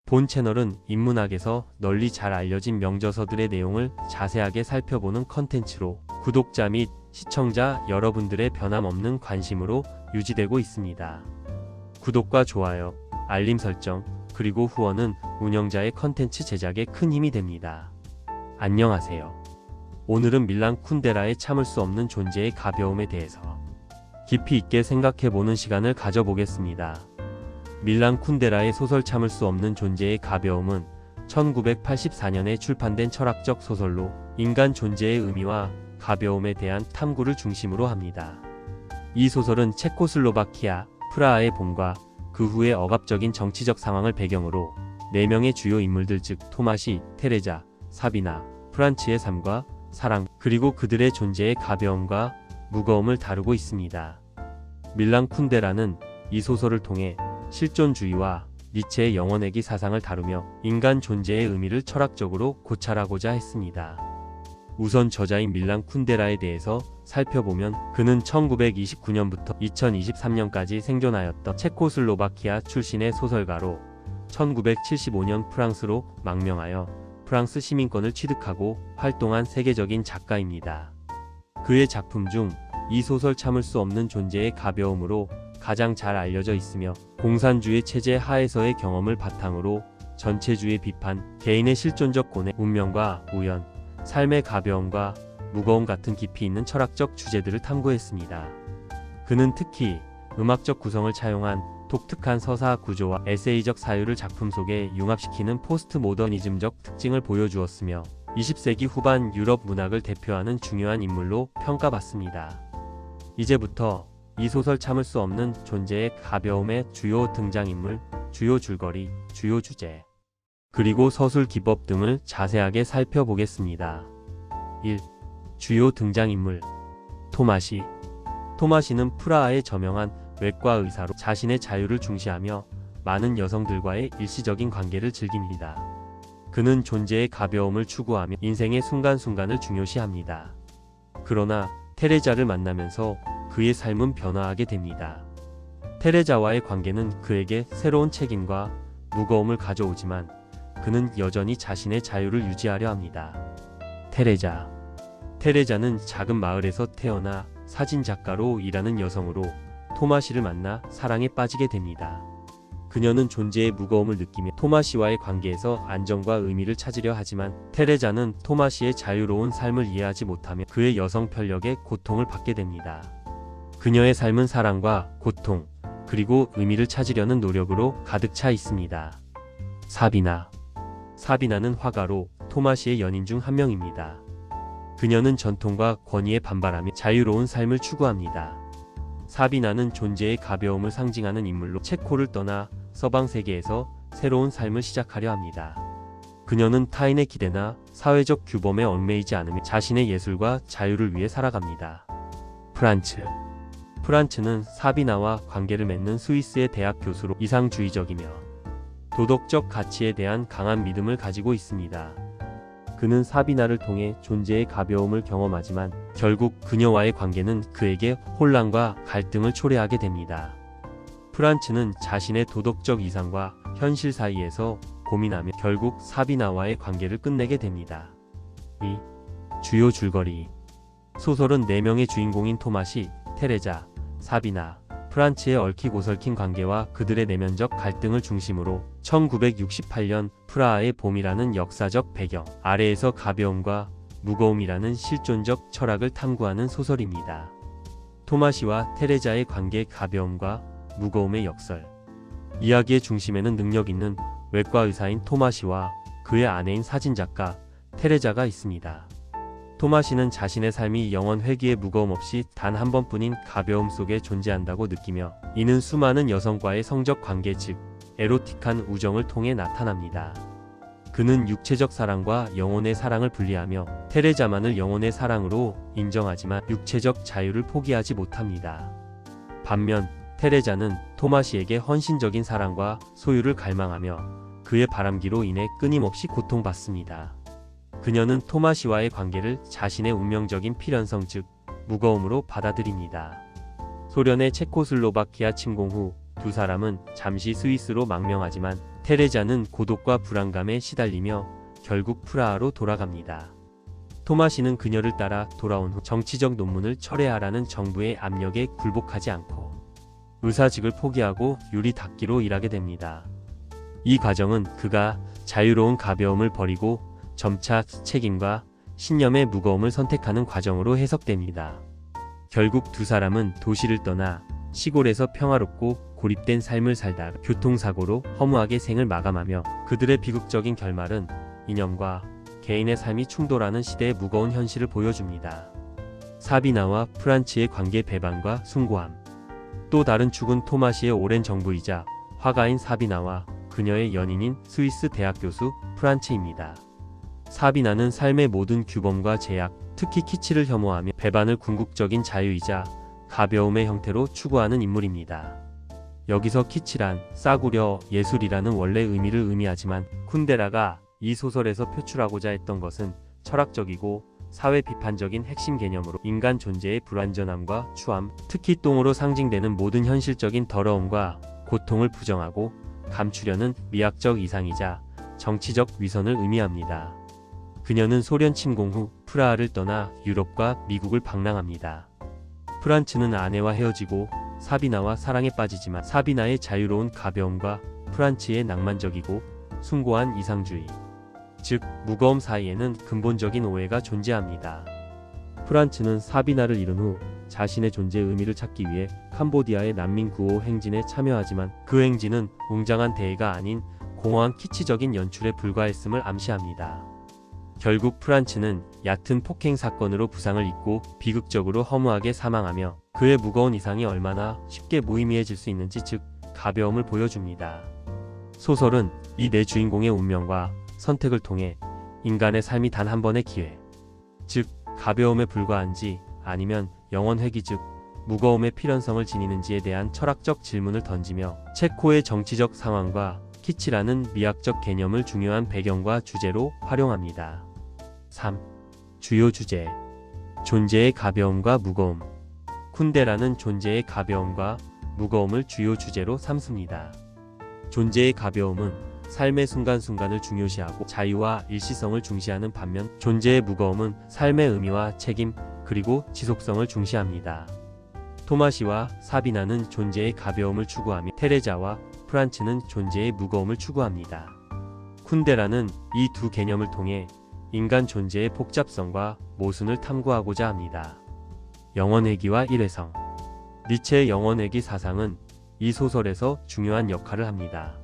본 채널은 인문학에서 널리 잘 알려진 명저서들의 내용을 자세하게 살펴보는 컨텐츠로 구독자 및 시청자 여러분들의 변함없는 관심으로 유지되고 있습니다. 구독과 좋아요, 알림 설정, 그리고 후원은 운영자의 컨텐츠 제작에 큰 힘이 됩니다. 안녕하세요. 오늘은 밀란 쿤데라의 참을 수 없는 존재의 가벼움에 대해서 깊이 있게 생각해보는 시간을 가져보겠습니다. 밀란 쿤데라의 소설 참을 수 없는 존재의 가벼움은 1984년에 출판된 철학적 소설로 인간 존재의 의미와 가벼움에 대한 탐구를 중심으로 합니다. 이 소설은 체코슬로바키아 프라하의 봄과 그 후의 억압적인 정치적 상황을 배경으로 4명의 주요 인물들 즉 토마시, 테레자, 사비나, 프란츠의 삶과 사랑 그리고 그들의 존재의 가벼움과 무거움을 다루고 있습니다. 밀란 쿤데라는 이 소설을 통해 실존주의와 니체의 영원회귀 사상을 다루며 인간 존재의 의미를 철학적으로 고찰하고자 했습니다. 우선 저자인 밀란 쿤데라에 대해서 살펴보면 그는 1929년부터 2023년까지 생존하였던 체코슬로바키아 출신의 소설가로 1975년 프랑스로 망명하여 프랑스 시민권을 취득하고 활동한 세계적인 작가입니다. 그의 작품 중 이 소설 참을 수 없는 존재의 가벼움으로 가장 잘 알려져 있으며 공산주의 체제 하에서의 경험을 바탕으로 전체주의 비판, 개인의 실존적 고뇌, 운명과 우연, 삶의 가벼움과 무거움 같은 깊이 있는 철학적 주제들을 탐구했습니다. 그는 특히 음악적 구성을 차용한 독특한 서사 구조와 에세이적 사유를 작품 속에 융합시키는 포스트 모더니즘적 특징을 보여주었으며 20세기 후반 유럽 문학을 대표하는 중요한 인물로 평가받습니다. 이제부터 이 소설 참을 수 없는 존재의 가벼움의 주요 등장인물, 주요 줄거리, 주요 주제, 그리고 서술 기법 등을 자세하게 살펴보겠습니다. 1. 주요 등장인물 토마시. 토마시는 프라하의 저명한 외과 의사로 자신의 자유를 중시하며 많은 여성들과의 일시적인 관계를 즐깁니다. 그는 존재의 가벼움을 추구하며 인생의 순간순간을 중요시합니다. 그러나 테레자를 만나면서 그의 삶은 변화하게 됩니다. 테레자와의 관계는 그에게 새로운 책임과 무거움을 가져오지만 그는 여전히 자신의 자유를 유지하려 합니다. 테레자는 작은 마을에서 태어나 사진작가로 일하는 여성으로 토마시를 만나 사랑에 빠지게 됩니다. 그녀는 존재의 무거움을 느끼며 토마시와의 관계에서 안정과 의미를 찾으려 하지만 테레자는 토마시의 자유로운 삶을 이해하지 못하며 그의 여성 편력에 고통을 받게 됩니다. 그녀의 삶은 사랑과 고통, 그리고 의미를 찾으려는 노력으로 가득 차 있습니다. 사비나는 화가로 토마시의 연인 중 한 명입니다. 그녀는 전통과 권위에 반발하며 자유로운 삶을 추구합니다. 사비나는 존재의 가벼움을 상징하는 인물로 체코를 떠나 서방 세계에서 새로운 삶을 시작하려 합니다. 그녀는 타인의 기대나 사회적 규범에 얽매이지 않으며 자신의 예술과 자유를 위해 살아갑니다. 프란츠는 사비나와 관계를 맺는 스위스의 대학 교수로 이상주의적이며 도덕적 가치에 대한 강한 믿음을 가지고 있습니다. 그는 사비나를 통해 존재의 가벼움을 경험하지만 결국 그녀와의 관계는 그에게 혼란과 갈등을 초래하게 됩니다. 프란츠는 자신의 도덕적 이상과 현실 사이에서 고민하며 결국 사비나와의 관계를 끝내게 됩니다. 2. 주요 줄거리 소설은 4명의 주인공인 토마시, 테레자, 사비나, 프란츠의 얽히고 설킨 관계와 그들의 내면적 갈등을 중심으로 1968년 프라하의 봄이라는 역사적 배경 아래에서 가벼움과 무거움이라는 실존적 철학을 탐구하는 소설입니다. 토마시와 테레자의 관계의 가벼움과 무거움의 역설. 이야기의 중심에는 능력 있는 외과 의사인 토마시와 그의 아내인 사진작가 테레자가 있습니다. 토마시는 자신의 삶이 영원 회귀의 무거움 없이 단 한 번뿐인 가벼움 속에 존재한다고 느끼며 이는 수많은 여성과의 성적 관계 즉 에로틱한 우정을 통해 나타납니다. 그는 육체적 사랑과 영혼의 사랑을 분리하며 테레자만을 영혼의 사랑으로 인정하지만 육체적 자유를 포기하지 못합니다. 반면 테레자는 토마시에게 헌신적인 사랑과 소유를 갈망하며 그의 바람기로 인해 끊임없이 고통받습니다. 그녀는 토마시와의 관계를 자신의 운명적인 필연성 즉 무거움으로 받아들입니다. 소련의 체코슬로바키아 침공 후 두 사람은 잠시 스위스로 망명하지만 테레자는 고독과 불안감에 시달리며 결국 프라하로 돌아갑니다. 토마시는 그녀를 따라 돌아온 후 정치적 논문을 철회하라는 정부의 압력에 굴복하지 않고 의사직을 포기하고 유리 닦기로 일하게 됩니다. 이 과정은 그가 자유로운 가벼움을 버리고 점차 책임과 신념의 무거움을 선택하는 과정으로 해석됩니다. 결국 두 사람은 도시를 떠나 시골에서 평화롭고 고립된 삶을 살다 교통사고로 허무하게 생을 마감하며 그들의 비극적인 결말은 이념과 개인의 삶이 충돌하는 시대의 무거운 현실을 보여줍니다. 사비나와 프란츠의 관계 배반과 숭고함. 또 다른 축은 토마시의 오랜 정부이자 화가인 사비나와 그녀의 연인인 스위스 대학 교수 프란츠입니다. 사비나는 삶의 모든 규범과 제약, 특히 키치를 혐오하며 배반을 궁극적인 자유이자 가벼움의 형태로 추구하는 인물입니다. 여기서 키치란 싸구려 예술이라는 원래 의미를 의미하지만 쿤데라가 이 소설에서 표출하고자 했던 것은 철학적이고 사회 비판적인 핵심 개념으로 인간 존재의 불완전함과 추함, 특히 똥으로 상징되는 모든 현실적인 더러움과 고통을 부정하고 감추려는 미학적 이상이자 정치적 위선을 의미합니다. 그녀는 소련 침공 후 프라하를 떠나 유럽과 미국을 방랑합니다. 프란츠는 아내와 헤어지고 사비나와 사랑에 빠지지만 사비나의 자유로운 가벼움과 프란츠의 낭만적이고 숭고한 이상주의, 즉 무거움 사이에는 근본적인 오해가 존재합니다. 프란츠는 사비나를 잃은 후 자신의 존재의 의미를 찾기 위해 캄보디아의 난민 구호 행진에 참여하지만 그 행진은 웅장한 대회가 아닌 공허한 키치적인 연출에 불과했음을 암시합니다. 결국 프란츠는 얕은 폭행 사건으로 부상을 입고 비극적으로 허무하게 사망하며 그의 무거운 이상이 얼마나 쉽게 무의미해질 수 있는지, 즉 가벼움을 보여줍니다. 소설은 이 네 주인공의 운명과 선택을 통해 인간의 삶이 단 한 번의 기회, 즉 가벼움에 불과한지 아니면 영원 회귀, 즉 무거움의 필연성을 지니는지에 대한 철학적 질문을 던지며 체코의 정치적 상황과 키치라는 미학적 개념을 중요한 배경과 주제로 활용합니다. 3. 주요 주제. 존재의 가벼움과 무거움. 쿤데라는 존재의 가벼움과 무거움을 주요 주제로 삼습니다. 존재의 가벼움은 삶의 순간순간을 중요시하고 자유와 일시성을 중시하는 반면 존재의 무거움은 삶의 의미와 책임 그리고 지속성을 중시합니다. 토마시와 사비나는 존재의 가벼움을 추구하며 테레자와 프란츠는 존재의 무거움을 추구합니다. 쿤데라는 이 두 개념을 통해 인간 존재의 복잡성과 모순을 탐구하고자 합니다. 영원회귀와 일회성. 니체의 영원회귀 사상은 이 소설에서 중요한 역할을 합니다.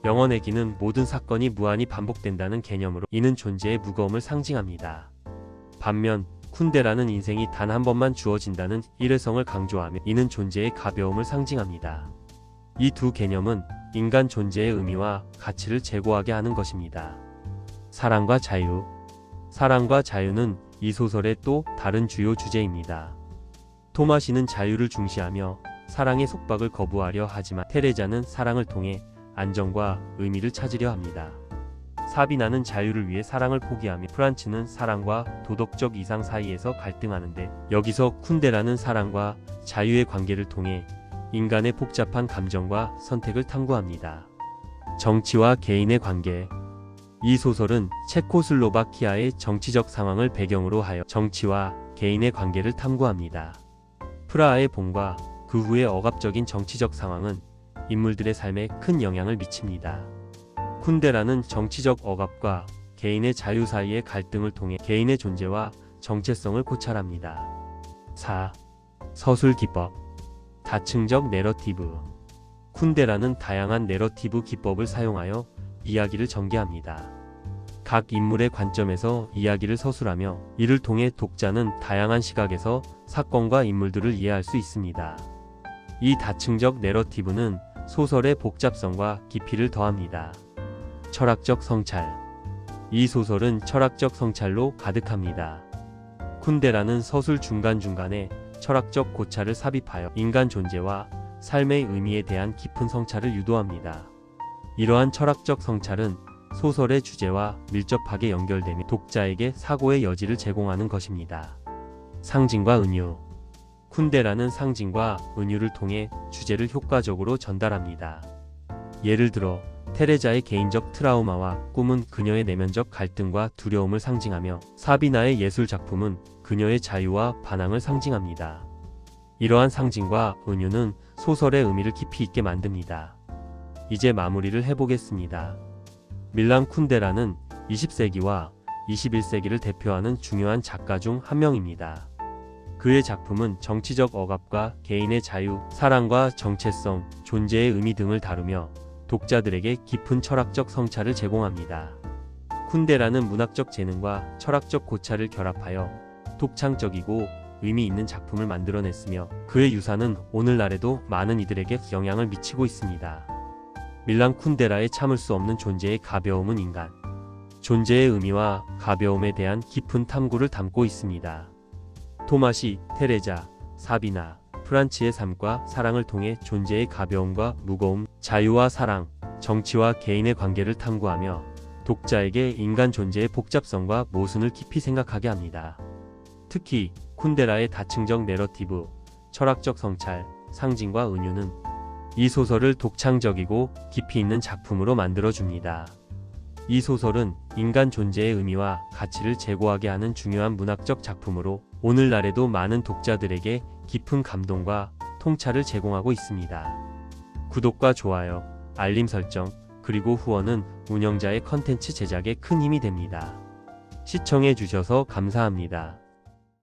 영원회귀는 모든 사건이 무한히 반복된다는 개념으로 이는 존재의 무거움을 상징합니다. 반면 쿤데라는 인생이 단 한 번만 주어진다는 일회성을 강조하며 이는 존재의 가벼움을 상징합니다. 이 두 개념은 인간 존재의 의미와 가치를 제고하게 하는 것입니다. 사랑과 자유. 사랑과 자유는 이 소설의 또 다른 주요 주제입니다. 토마시는 자유를 중시하며 사랑의 속박을 거부하려 하지만 테레자는 사랑을 통해 안정과 의미를 찾으려 합니다. 사비나는 자유를 위해 사랑을 포기하며 프란츠는 사랑과 도덕적 이상 사이에서 갈등하는데 여기서 쿤데라는 사랑과 자유의 관계를 통해 인간의 복잡한 감정과 선택을 탐구합니다. 정치와 개인의 관계. 이 소설은 체코슬로바키아의 정치적 상황을 배경으로 하여 정치와 개인의 관계를 탐구합니다. 프라하의 봄과 그 후의 억압적인 정치적 상황은 인물들의 삶에 큰 영향을 미칩니다. 쿤데라는 정치적 억압과 개인의 자유 사이의 갈등을 통해 개인의 존재와 정체성을 고찰합니다. 4. 서술 기법. 다층적 내러티브. 쿤데라는 다양한 내러티브 기법을 사용하여 이야기를 전개합니다. 각 인물의 관점에서 이야기를 서술하며 이를 통해 독자는 다양한 시각에서 사건과 인물들을 이해할 수 있습니다. 이 다층적 내러티브는 소설의 복잡성과 깊이를 더합니다. 철학적 성찰. 이 소설은 철학적 성찰로 가득합니다. 쿤데라는 서술 중간중간에 철학적 고찰을 삽입하여 인간 존재와 삶의 의미에 대한 깊은 성찰을 유도합니다. 이러한 철학적 성찰은 소설의 주제와 밀접하게 연결되며 독자에게 사고의 여지를 제공하는 것입니다. 상징과 은유. 쿤데라는 상징과 은유를 통해 주제를 효과적으로 전달합니다. 예를 들어 테레자의 개인적 트라우마와 꿈은 그녀의 내면적 갈등과 두려움을 상징하며, 사비나의 예술 작품은 그녀의 자유와 반항을 상징합니다. 이러한 상징과 은유는 소설의 의미를 깊이 있게 만듭니다. 이제 마무리를 해보겠습니다. 밀란 쿤데라는 20세기와 21세기를 대표하는 중요한 작가 중 한 명입니다. 그의 작품은 정치적 억압과 개인의 자유, 사랑과 정체성, 존재의 의미 등을 다루며 독자들에게 깊은 철학적 성찰을 제공합니다. 쿤데라는 문학적 재능과 철학적 고찰을 결합하여 독창적이고 의미 있는 작품을 만들어냈으며, 그의 유산은 오늘날에도 많은 이들에게 영향을 미치고 있습니다. 밀란 쿤데라의 참을 수 없는 존재의 가벼움은 인간, 존재의 의미와 가벼움에 대한 깊은 탐구를 담고 있습니다. 토마시, 테레자, 사비나, 프란치의 삶과 사랑을 통해 존재의 가벼움과 무거움, 자유와 사랑, 정치와 개인의 관계를 탐구하며 독자에게 인간 존재의 복잡성과 모순을 깊이 생각하게 합니다. 특히 쿤데라의 다층적 내러티브, 철학적 성찰, 상징과 은유는 이 소설을 독창적이고 깊이 있는 작품으로 만들어줍니다. 이 소설은 인간 존재의 의미와 가치를 제고하게 하는 중요한 문학적 작품으로 오늘날에도 많은 독자들에게 깊은 감동과 통찰을 제공하고 있습니다. 구독과 좋아요, 알림 설정, 그리고 후원은 운영자의 컨텐츠 제작에 큰 힘이 됩니다. 시청해 주셔서 감사합니다.